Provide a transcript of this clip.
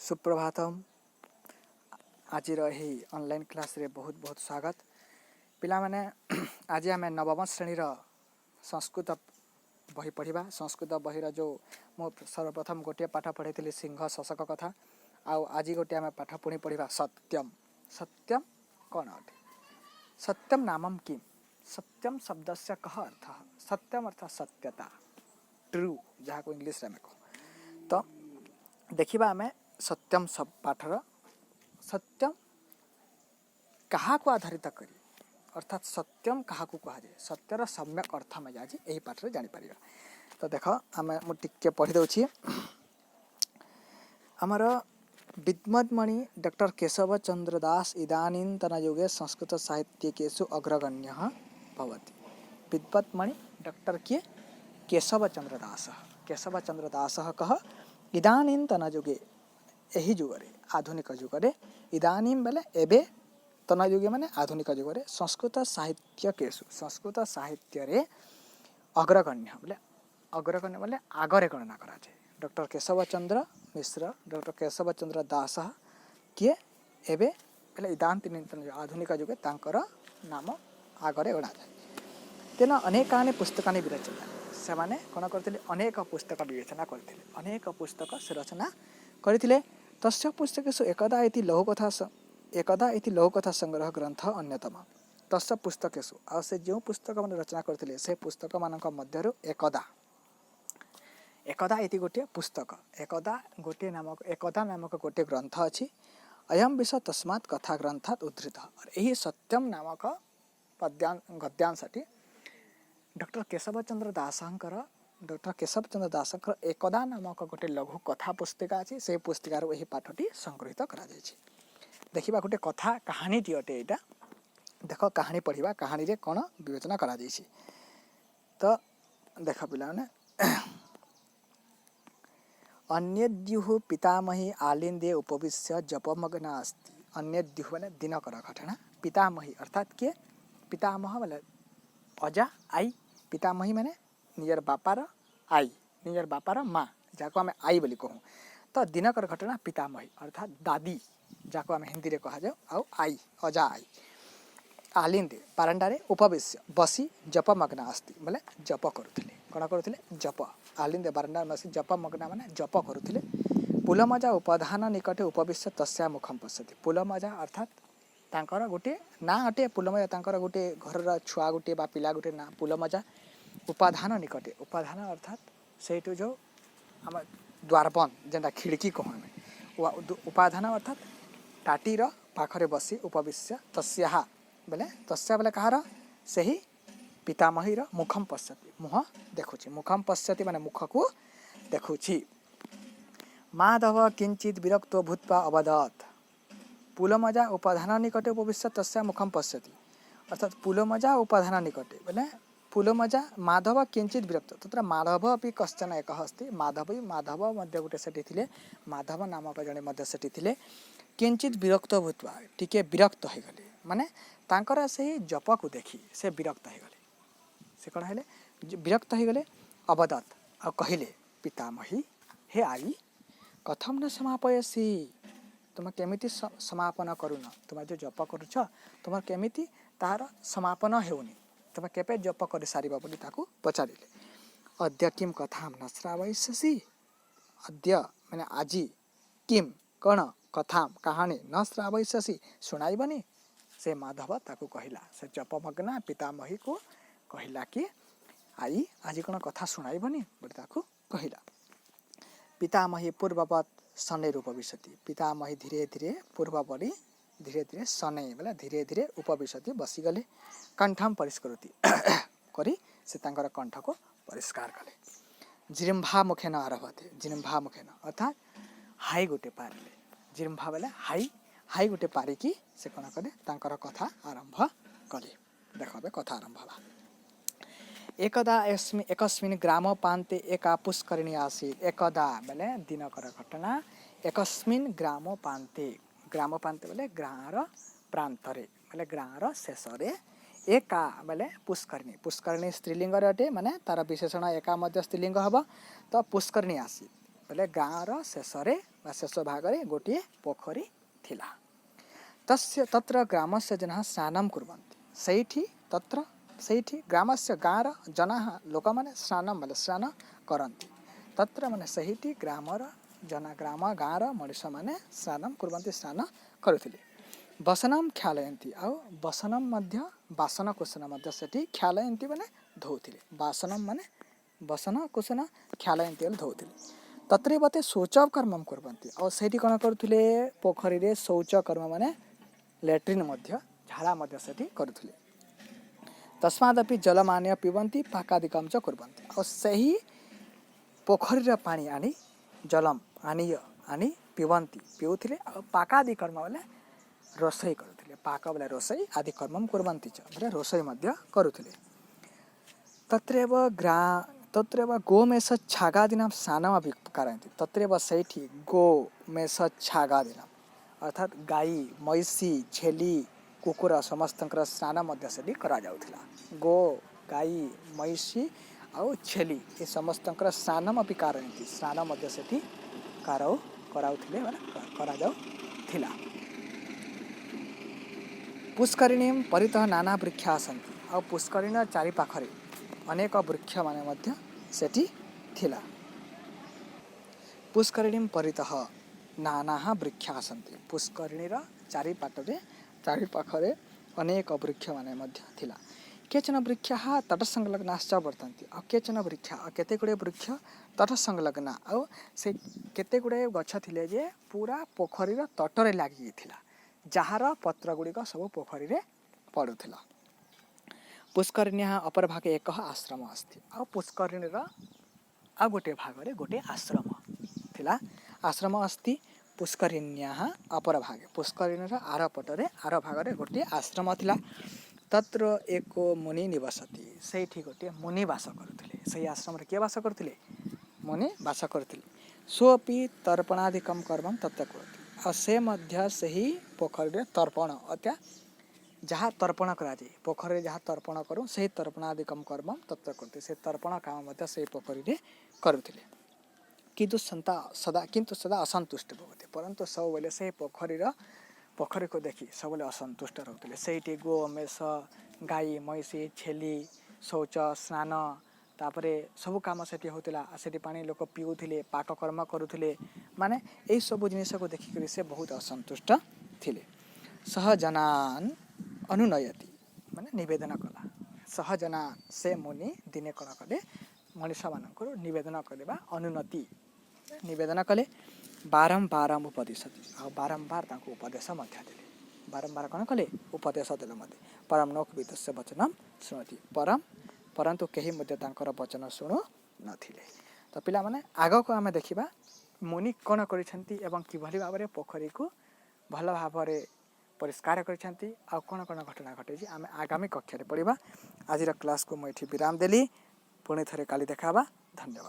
सुप्रभातम। आज online class रे बहुत बहुत स्वागत। पिला माने आज आम नवम श्रेणी संस्कृत बही पढ़ा। संस्कृत बही जो मु सर्वप्रथम गोटे पाठ पढ़ी सिंह शशक कथा। आज गोटे आम पाठ पुणी पढ़ा सत्यम। सत्यम कौन अटे? सत्यम नामम किम? सत्यम शब्द से कह अर्थ? सत्यम अर्थात सत्यता, ट्रू, जहाँ को इंग्लिश में कह। तो देखिबा आमे सत्यम सब पाठर सत्यम कहा को आधारित करी, अर्थात सत्यम कहा को कहा जाए, सत्यर सम्यक अर्थ में आज यही पाठ रे जानी परिबा। तो देख आम मुझे पढ़ी दउछि। आमर विद्वद्मणि डॉक्टर केशव चंद्र दास इदानीन्तन युगे संस्कृत साहित्यकेषु अग्रगण्यः भवति। विद्वद्मणि डॉक्टर किए? केशव चंद्र दास। केशव चंद्र दास कह इदानीन्तन युगे, यही जुगरे, आधुनिक जुगरे, इदानीं बेले एबे, तना युगे माने आधुनिक जुगरे संस्कृत साहित्यकेषु, संस्कृत साहित्य रे अग्रगण्य बोले, अग्रगण्य बोले आगरे गणना करा जाए। डॉक्टर केशव चंद्र मिश्र, डॉक्टर केशव चंद्र दास किए एबे बोले इदानीन्तन आधुनिक जुगे तांकर नाम आगरे गणा जाए। तेना अनेकानि पुस्तकानि विरचना, से माने कोन करथिले? अनेक पुस्तक विवेचना करथिले, अनेक पुस्तक से रचना करथिले। तस्य पुस्तकेषु एकदा इति लघुकथा संग्रह ग्रंथ अन्यतम। तस्य पुस्तकेषु आ से जो पुस्तक मन रचना करथिले से पुस्तक मानक मध्यरु एकदा इति गोटे पुस्तक, एकदा नामक गोटे ग्रंथ अछि। अयम विषय तस्मात् कथा ग्रंथात् उद्धृत। और यही सत्यम नामक गद्यांशटी डॉक्टर केशव चंद्र दासंकर एकदा नामक गोटे लघु कथा पुस्तिका अछि। से पुस्तिकार यही पाठटी संग्रहित करा जायछि। देखिबा गोटे कथा कहानी टी अटे एटा। देख कहानी पढ़िबा, कहानी रे कोन विवेचना करा जायछि। तो देख पिला ने अन्यद्युः पितामही आलिंदे उपविश्य जपमग्ना अस्ति। अन्यद्युः माने दिनकर घटना। पितामही अर्थात के? पितामह माने अजा आई। पितामही माने निजर बापार आई, निजर बापार माँ, जाको आम आई बोली कहूँ। तो दिनकर घटना पितामही अर्थात दादी, जाको आम हिंदी रे कहा जाओ, आउ आई अजा आई। आलिंदे बारंडारे उपविश्य बसी जपमग्ना अस्ति बोले जप करुथिले। कौन करुथिले? जप। आलिंदे बारंडा बसी जपमग्ना माने जप करुथिले। पुलमजा उपाधान निकटे उपविश्य तस्या मुखम पश्यति। पुलमजा अर्थात तांकर गोटे ना अटे। पुलमजा तांकर गोटे घर छुआ गोटे बा पिला गोटे ना पुलमजा। उपाधान निकटे, उपाधान अर्थात से जो आम द्वारबंद जेनटा खिड़की कहूँ आम, उपाधान अर्थात टाटीर पाखरे बसी उपविश्य तस्या बोले, तस्या बोले कहार? से ही पितामहीर मुखम पश्यति, मुह देखुची। मुखम पश्यति माने मुख को देखुची। माधव किंचित विरक्तो भूत्वा अवदत्। पुलमजा उपाधान निकटे उपविश्य तस्या मुखम पश्यति, अर्थात पुलमजा उपाधान निकटे बोले पुलमजा माधव किंचित विरक्त। तत्र माधव अपि कश्चन एक अस्ति। माधव मध्य गोटे सेठी थिले, माधव नामक जने मध्य सेठी थिले। किंचित विरक्त भूत्वा, टिके विरक्त हो गले, माने तांकर से जप को देखी से विरक्त हो गले। से कौन हेले? विरक्त हो गले। अवदत् आ कहिले, पितामही हे आई कथम न समापयसी, तुम केमिति समापन करून? तुम जो जप करुछ तुम केमिति तार समापन हेउनी, तुम केपे जप कर सारिबा बोली ताकू पचारिले। अद्य किम कथाम न श्रावयसि। अद्य माने आजी, किम कौन? कथाम कहानी, न श्रावयसि सुनाइबनी। से माधव ताकू कहिला, से जपमग्ना पितामही को कहिला कि आई आज कौन कथा सुनाइबनी बोली ताकू कहिला। पितामही पूर्ववत शनै उपविशति। पितामही धीरे धीरे पूर्व पड़ी धीरे धीरे शनै बोले धीरे धीरे उपविशति बसीगले। कंठम परिष्करति करी से तांकर कंठ को परिष्कार कले। जिम्भा मुखेन आरभते। जिम्भा मुखेन अर्थात हाई गोटे पारिले। जिम्भा बोले हाई, हाई गोटे पारिकी से कौन कले? तांकर कथा आरंभ कले। देखबे कथा आरंभ हवा। एकदा एकस्मिन् ग्राम पान्ते एका पुष्करिणी आसीत्। एकदा बोले दिनकर घटना। एकस्मिन् ग्राम पान्ते, ग्राम पान्ते बोले ग्रामर प्रांतरे बोले ग्रामर शेषरे। एका बोले पुष्करिणी, पुष्करिणी स्त्रीलिंग अटे, माने तार विशेषण एका मध्य स्त्रीलिंग हम। तो पुष्करिणी आसीत् बोले गाँवर शेषरे शेष भाग में गोटे पोखरी थिला। तस्य तत्र ग्रामस्य जनाः स्नानं कुर्वन्ति सैठी ग्रामस्य गाँर जनाः लोक मैंने स्नान करन्ति तत्र माने सहीटी ग्रामर ग्राम गाँर मनीष मैंने स्नान कुर्वन्ति स्नान करुथिले। बसनम ख्यालयन्ति आउ बसनम मध्य बासन कुसन मध्य सेठी ख्यालयन्ति माने धोउथिले। बासनम माने बसन कुसन ख्यालयन्ति बोले धोउथिले। तत्रैवते शौच कर्म कुर्वन्ति और सेठी कौन करुथिले पोखरी रे शौच कर्म माने लैट्रिन मध्य झाड़ा मध्य सेठी करुथिले। तस्मादपि जलमान्य पिबन्ति पाकादिकं च कुर्वन्ति और सही पोखरी पानी आनी जलम आनी पिबन्ति पिउथिले और पाकादि कर्म बोले रोषई करुथिले। पाक बोले रोषई आदि कर्म कुर्वन्ति च बोले रोषई मध्य करुथिले। तत्रैव गोमेष छागादीनां स्नानमपि कारयन्ति। तत्रैव सैठी गोमेष छागादीनां अर्थात गाई मैसी छेली कुकुर समस्तंकर स्नान मध्य से करा जाउथिला। गो गाई मैसी आउ छेली ये समस्तंकर स्नानम अपि कारयन्ति। स्नान मध्य से कराउथिले करा जाउथिला। पुष्करिणीं परितः नाना वृक्षा सन्ति और पुष्करिणी चारि पाखरे अनेक वृक्ष माने मध्य सेठी थिला। पुष्करिणीं परितः नाना वृक्षा सन्ति पुष्करिणीर चारि पाखरे अनेक वृक्ष माने मध्य थिला। केचन वृक्षाः तटसंलग्नाश्च वर्तन्ते और केचन वृक्षा केते गुड़े वृक्ष तटसंलग्ना और से केते गुड़े गछ थिले जे पूरा पोखरीर तटरे लागि थिला जार पत्र गुड़िक सब पोखरी रे पड़ुथिला। पुष्करिण्याः अपर भागे एक आश्रम अस्ति और पुष्करिणीर आ गोटे भाग रे गोटे आश्रम थिला। आश्रम अस्ति पुष्करिण्याः अपर भागे पुष्करिणीर आर पटरे आर भागरे गोटे आश्रम थिला। तत्र एको मुनि निवसति सेठी गोटे मुनि वास करुथिले। सही आश्रम रे के वास करुथिले मुनि वास करुथिले। सोपि तर्पणादिकं कर्म तत्र करोति और से मध्य सही पोखरी रे तर्पण अत्या जहाँ तर्पण करा जाए पोखरी जहाँ तर्पण करूँ से तर्पणादिकं कर्म तत्र करते से तर्पण काम मध्य से पोखरी रे करुथिले। किंतु सदा असंतुष्ट भवति परंतु सब बेले से पोखरी को देखि सब बेले असंतुष्ट रहते। से गो मेष गाई मैसी छेली शौच स्नान तापरे सब काम सेठी होतिला। सेठी पानी लोक पिउथिले पाक कर्म करुथिले माने एई सब जिनिस को देखि से बहुत असंतुष्ट थिले। सह जनान अनुनयति माने निवेदन कला। सह जनान से मुनि दिने कण कले मनीष मानकर निवेदन कले बा अनुन्नति निवेदन कले बारंबार उपदेशति और बारंबार तांको उपदेश मध्य देले। बारंबार कण कले उपदेश देले मध्य परम नोक विदस्य वचनम सुनति परंतु केही मध्य तांकर वचन सुनु नथिले। तो पिला माने आगो को आमे देखिबा मुनि कोन करिसंती एवं किभली भाबरे पोखरी को भल भाबरे परिष्कार करिसंती आ कोन कोन घटना घटे आमे आगामी कक्षा रे पढिबा। आजिर क्लास को मैं विराम देली पुणी थरे काली देखाबा। धन्यवाद।